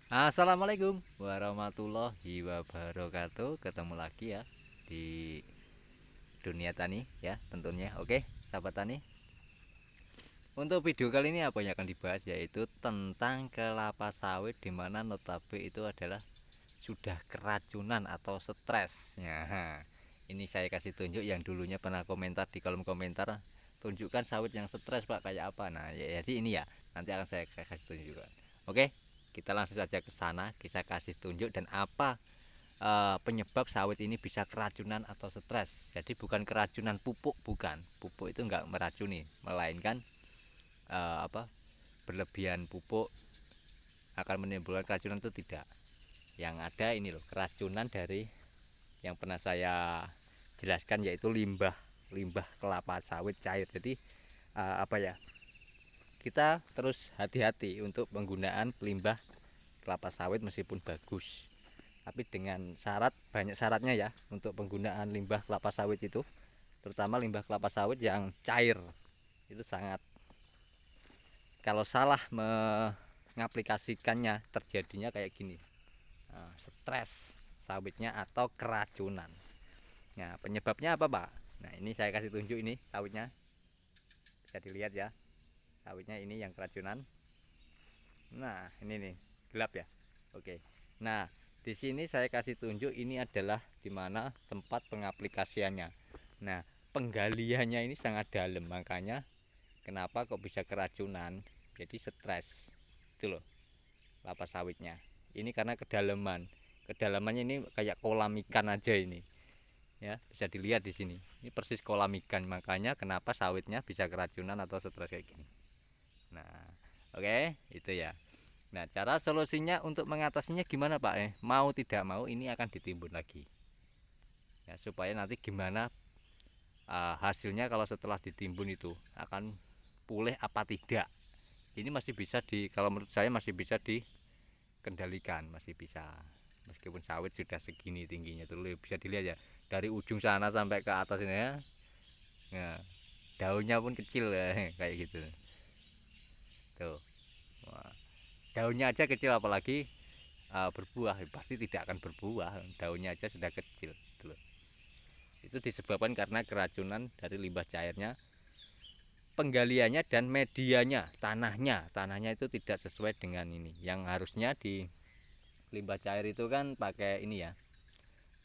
Assalamualaikum warahmatullahi wabarakatuh. Ketemu lagi ya di dunia tani ya tentunya. Oke, sahabat tani. Untuk video kali ini apa yang akan dibahas yaitu tentang kelapa sawit di mana notabe itu adalah sudah keracunan atau stres. Ya, ini saya kasih tunjuk yang dulunya pernah komentar di kolom komentar, tunjukkan sawit yang stres Pak kayak apa. Nah, ya, jadi ini ya, nanti akan saya kasih tunjukkan. Oke, kita langsung saja ke sana, kita kasih tunjuk dan apa penyebab sawit ini bisa keracunan atau stres. Jadi bukan keracunan pupuk, bukan. Pupuk itu enggak meracuni, melainkan apa berlebihan pupuk akan menimbulkan keracunan itu tidak. Yang ada ini loh, keracunan dari yang pernah saya jelaskan yaitu limbah limbah kelapa sawit cair. Jadi apa ya, kita terus hati-hati untuk penggunaan limbah kelapa sawit meskipun bagus, tapi dengan syarat, banyak syaratnya ya untuk penggunaan limbah kelapa sawit itu, terutama limbah kelapa sawit yang cair. Itu sangat, kalau salah mengaplikasikannya terjadinya kayak gini, stres sawitnya atau keracunan. Nah, penyebabnya apa Pak? Nah, ini saya kasih tunjuk, ini sawitnya bisa dilihat ya, sawitnya ini yang keracunan. Nah, ini nih gelap ya. Oke, nah di sini saya kasih tunjuk, ini adalah dimana tempat pengaplikasiannya. Nah, penggaliannya ini sangat dalam, makanya kenapa kok bisa keracunan, jadi stres itu loh kelapa sawitnya. Ini karena kedalamannya ini kayak kolam ikan aja ini ya, bisa dilihat di sini, ini persis kolam ikan, makanya kenapa sawitnya bisa keracunan atau stres kayak gini. Nah, oke, itu ya. Nah, cara solusinya untuk mengatasinya gimana Pak? Mau tidak mau ini akan ditimbun lagi ya, supaya nanti gimana hasilnya kalau setelah ditimbun itu akan pulih apa tidak. Ini masih bisa kalau menurut saya masih bisa dikendalikan, masih bisa. Meskipun sawit sudah segini tingginya tuh bisa dilihat ya, dari ujung sana sampai ke atas ini ya. Nah, daunnya pun kecil ya, kayak gitu tuh. Wah, daunnya aja kecil, apalagi berbuah. Pasti tidak akan berbuah, daunnya aja sudah kecil tuh. Itu disebabkan karena keracunan dari limbah cairnya, penggaliannya dan medianya, tanahnya itu tidak sesuai dengan ini. Yang harusnya di limbah cair itu kan pakai ini ya,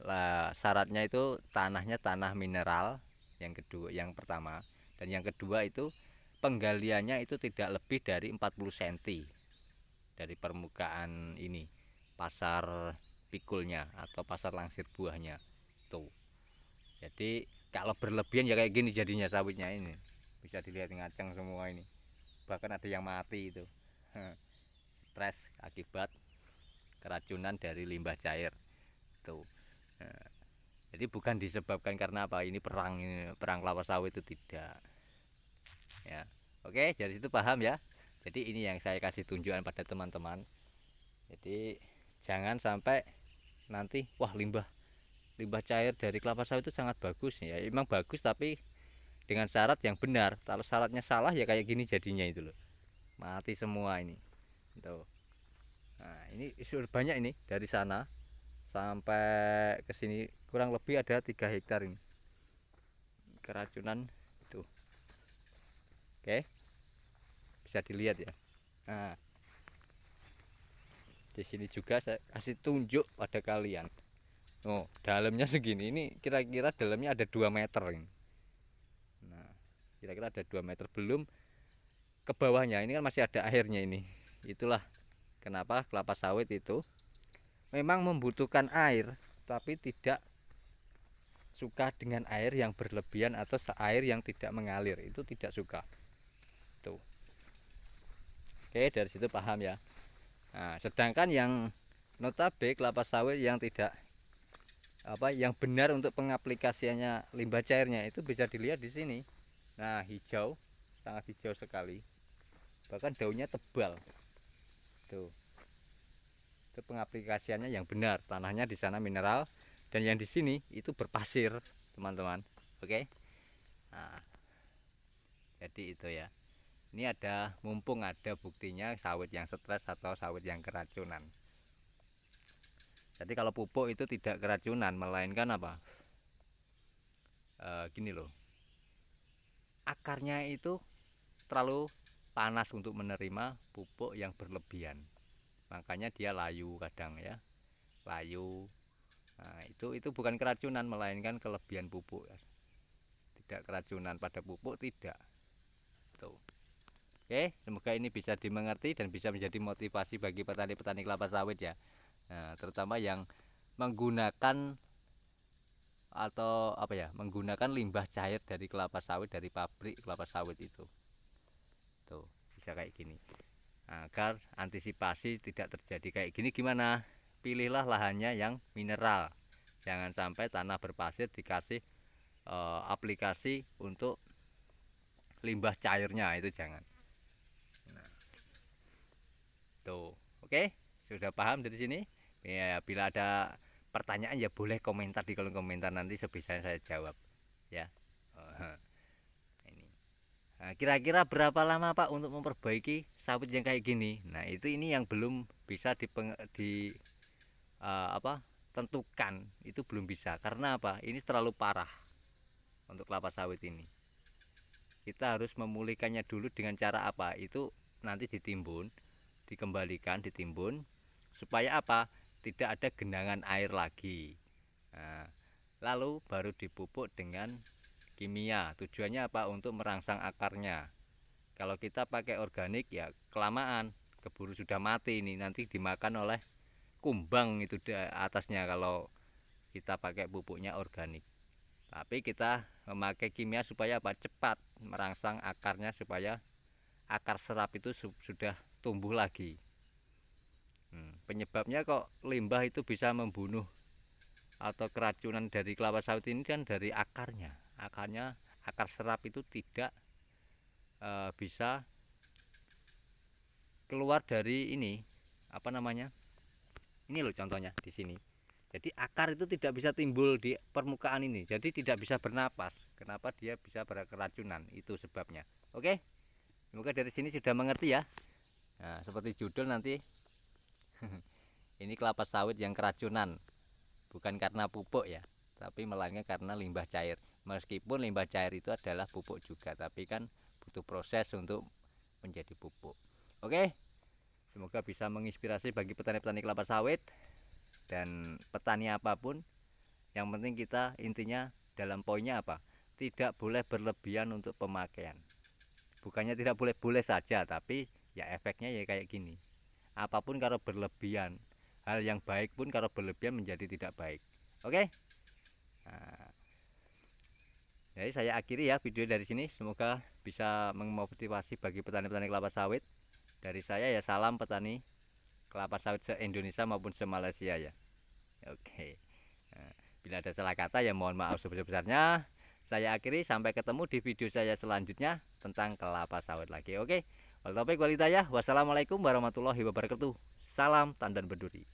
lah syaratnya itu tanahnya tanah mineral, yang kedua, yang pertama, dan yang kedua itu penggaliannya itu tidak lebih dari 40 cm dari permukaan ini pasar pikulnya atau pasar langsir buahnya tuh. Jadi kalau berlebihan ya kayak gini jadinya sawitnya ini, bisa dilihat ngaceng semua ini, bahkan ada yang mati itu. Stres akibat keracunan dari limbah cair tuh. Jadi bukan disebabkan karena apa, ini perang kelapa sawit itu tidak ya. Oke, dari situ paham ya. Jadi ini yang saya kasih tunjukan pada teman-teman. Jadi jangan sampai nanti wah, limbah limbah cair dari kelapa sawit itu sangat bagus ya, emang bagus tapi dengan syarat yang benar. Kalau syaratnya salah ya kayak gini jadinya itu loh, mati semua ini tuh. Nah, ini sudah banyak ini, dari sana sampai ke sini kurang lebih ada 3 hektar ini keracunan itu. Oke, bisa dilihat ya. Nah, di sini juga saya kasih tunjuk pada kalian. Oh, dalamnya segini, ini kira-kira dalamnya ada 2 meter ini. Nah, kira-kira ada 2 meter, belum ke bawahnya ini kan masih ada airnya ini. Itulah kenapa kelapa sawit itu memang membutuhkan air, tapi tidak suka dengan air yang berlebihan atau air yang tidak mengalir, itu tidak suka tuh. Oke, dari situ paham ya. Nah, sedangkan yang notabe kelapa sawit yang tidak apa, yang benar untuk pengaplikasiannya limbah cairnya itu bisa dilihat di sini. Nah, hijau, sangat hijau sekali, bahkan daunnya tebal tuh. Itu pengaplikasiannya yang benar, tanahnya di sana mineral dan yang di sini itu berpasir teman-teman. Oke, nah, jadi itu ya, ini ada, mumpung ada buktinya sawit yang stres atau sawit yang keracunan. Jadi kalau pupuk itu tidak keracunan, melainkan apa? Gini loh, akarnya itu terlalu panas untuk menerima pupuk yang berlebihan, makanya dia layu kadang ya, layu. Nah, itu bukan keracunan, melainkan kelebihan pupuk. Tidak keracunan pada pupuk, tidak. Tuh. Oke, semoga ini bisa dimengerti dan bisa menjadi motivasi bagi petani-petani kelapa sawit ya. Nah, terutama yang menggunakan atau apa ya, menggunakan limbah cair dari kelapa sawit, dari pabrik kelapa sawit itu. Tuh, bisa kayak gini. Agar antisipasi tidak terjadi kayak gini, gimana? Pilihlah lahannya yang mineral. Jangan sampai tanah berpasir dikasih aplikasi untuk limbah cairnya, itu jangan. Nah, tuh, oke, sudah paham dari sini? Ya, bila ada pertanyaan ya boleh komentar di kolom komentar, nanti sebisa saya jawab ya. Ini. Nah, kira-kira berapa lama Pak untuk memperbaiki sawit yang kayak gini? Nah, ini yang belum bisa tentukan, itu belum bisa. Karena apa? Ini terlalu parah untuk kelapa sawit ini. Kita harus memulihkannya dulu dengan cara apa? Itu nanti ditimbun, dikembalikan, ditimbun supaya apa? Tidak ada genangan air lagi. Nah, lalu baru dipupuk dengan kimia. Tujuannya apa? Untuk merangsang akarnya. Kalau kita pakai organik ya kelamaan, keburu sudah mati ini, nanti dimakan oleh kumbang itu atasnya kalau kita pakai pupuknya organik. Tapi kita memakai kimia supaya apa? Cepat merangsang akarnya, supaya akar serap itu sudah tumbuh lagi. Penyebabnya kok limbah itu bisa membunuh atau keracunan dari kelapa sawit ini kan dari akarnya. Akar serap itu tidak bisa keluar dari ini, apa namanya? Ini loh contohnya di sini. Jadi akar itu tidak bisa timbul di permukaan ini, jadi tidak bisa bernapas. Kenapa dia bisa berkeracunan? Itu sebabnya. Oke, semoga dari sini sudah mengerti ya. Nah, seperti judul nanti, ini kelapa sawit yang keracunan, bukan karena pupuk ya, tapi melainkan karena limbah cair. Meskipun limbah cair itu adalah pupuk juga, tapi kan butuh proses untuk menjadi pupuk. Oke, semoga bisa menginspirasi bagi petani-petani kelapa sawit dan petani apapun. Yang penting kita intinya dalam poinnya apa? Tidak boleh berlebihan untuk pemakaian. Bukannya tidak boleh saja, tapi ya efeknya ya kayak gini. Apapun kalau berlebihan, hal yang baik pun kalau berlebihan menjadi tidak baik. Oke? Nah, jadi saya akhiri ya video dari sini. Semoga bisa memotivasi bagi petani-petani kelapa sawit. Dari saya ya salam petani kelapa sawit se-Indonesia maupun se-Malaysia ya. Oke. Nah, bila ada salah kata ya mohon maaf sebesar-besarnya. Saya akhiri, sampai ketemu di video saya selanjutnya tentang kelapa sawit lagi. Oke. Wassalamualaikum warahmatullahi wabarakatuh. Salam tandan berduri.